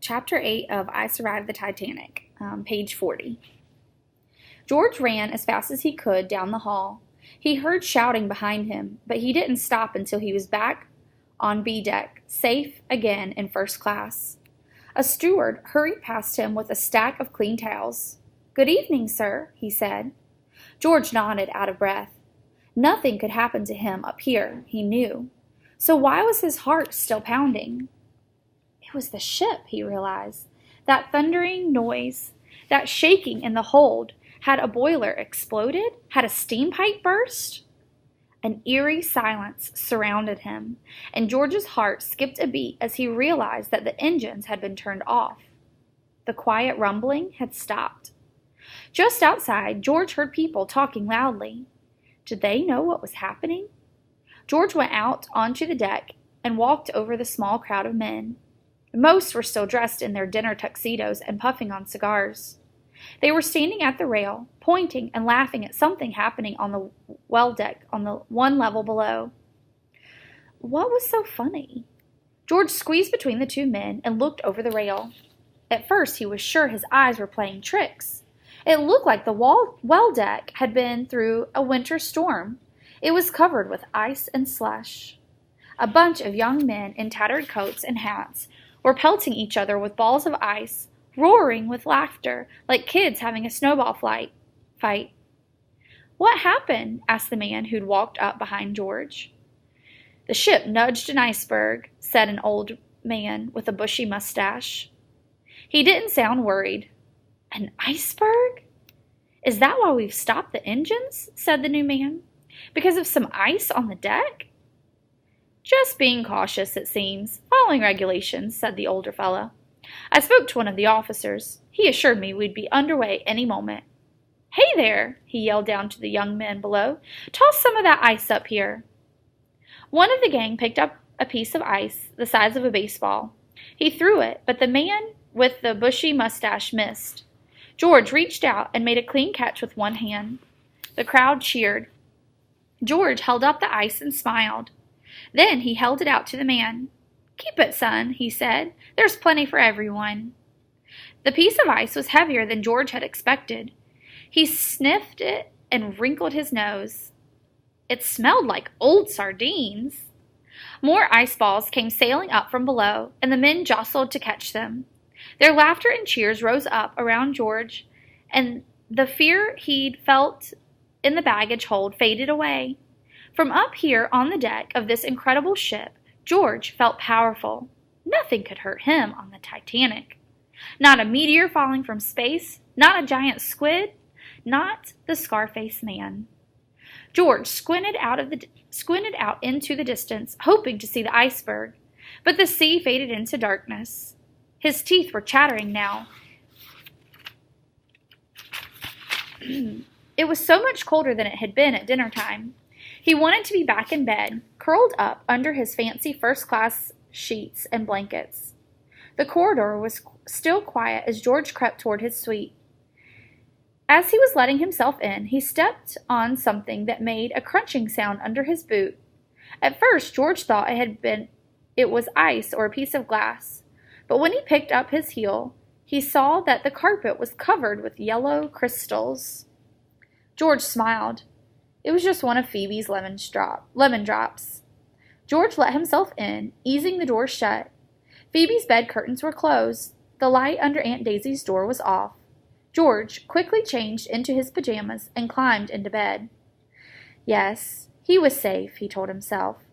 Chapter 8 of I Survived the Titanic, page 40. George ran as fast as he could down the hall. He heard shouting behind him, but he didn't stop until he was back on B deck, safe again in first class. A steward hurried past him with a stack of clean towels. "Good evening, sir," he said. George nodded, out of breath. Nothing could happen to him up here, he knew. So why was his heart still pounding? It was the ship, he realized. That thundering noise, that shaking in the hold. Had a boiler exploded? Had a steam pipe burst? An eerie silence surrounded him, and George's heart skipped a beat as he realized that the engines had been turned off. The quiet rumbling had stopped. Just outside, George heard people talking loudly. Did they know what was happening? George went out onto the deck and walked over the small crowd of men. Most were still dressed in their dinner tuxedos and puffing on cigars. They were standing at the rail, pointing and laughing at something happening on the well deck on the one level below. What was so funny? George squeezed between the two men and looked over the rail. At first he was sure his eyes were playing tricks. It looked like the well deck had been through a winter storm. It was covered with ice and slush. A bunch of young men in tattered coats and hats were pelting each other with balls of ice, roaring with laughter like kids having a snowball fight. "What happened?" asked the man who'd walked up behind George. "The ship nudged an iceberg," said an old man with a bushy mustache. He didn't sound worried. "An iceberg? Is that why we've stopped the engines?" said the new man. "Because of some ice on the deck?" "Just being cautious, it seems, following regulations," said the older fellow. "I spoke to one of the officers. He assured me we'd be underway any moment." "Hey there," he yelled down to the young men below. "Toss some of that ice up here." One of the gang picked up a piece of ice the size of a baseball. He threw it, but the man with the bushy mustache missed. George reached out and made a clean catch with one hand. The crowd cheered. George held up the ice and smiled. Then he held it out to the man. "Keep it, son," he said. "There's plenty for everyone." The piece of ice was heavier than George had expected. He sniffed it and wrinkled his nose. It smelled like old sardines. More ice balls came sailing up from below, and the men jostled to catch them. Their laughter and cheers rose up around George, and the fear he'd felt in the baggage hold faded away. From up here on the deck of this incredible ship, George felt powerful. Nothing could hurt him on the Titanic. Not a meteor falling from space, not a giant squid, not the Scarface man. George squinted out into the distance, hoping to see the iceberg, but the sea faded into darkness. His teeth were chattering now. It was so much colder than it had been at dinner time. He wanted to be back in bed, curled up under his fancy first-class sheets and blankets. The corridor was still quiet as George crept toward his suite. As he was letting himself in, he stepped on something that made a crunching sound under his boot. At first, George thought it was ice or a piece of glass, but when he picked up his heel, he saw that the carpet was covered with yellow crystals. George smiled. It was just one of Phoebe's lemon drops. George let himself in, easing the door shut. Phoebe's bed curtains were closed. The light under Aunt Daisy's door was off. George quickly changed into his pajamas and climbed into bed. Yes, he was safe, he told himself.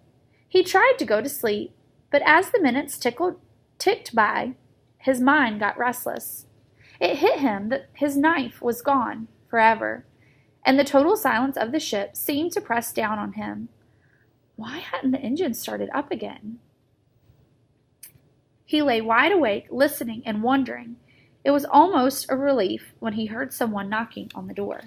He tried to go to sleep, but as the minutes ticked by, his mind got restless. It hit him that his knife was gone forever, and the total silence of the ship seemed to press down on him. Why hadn't the engine started up again? He lay wide awake, listening and wondering. It was almost a relief when he heard someone knocking on the door.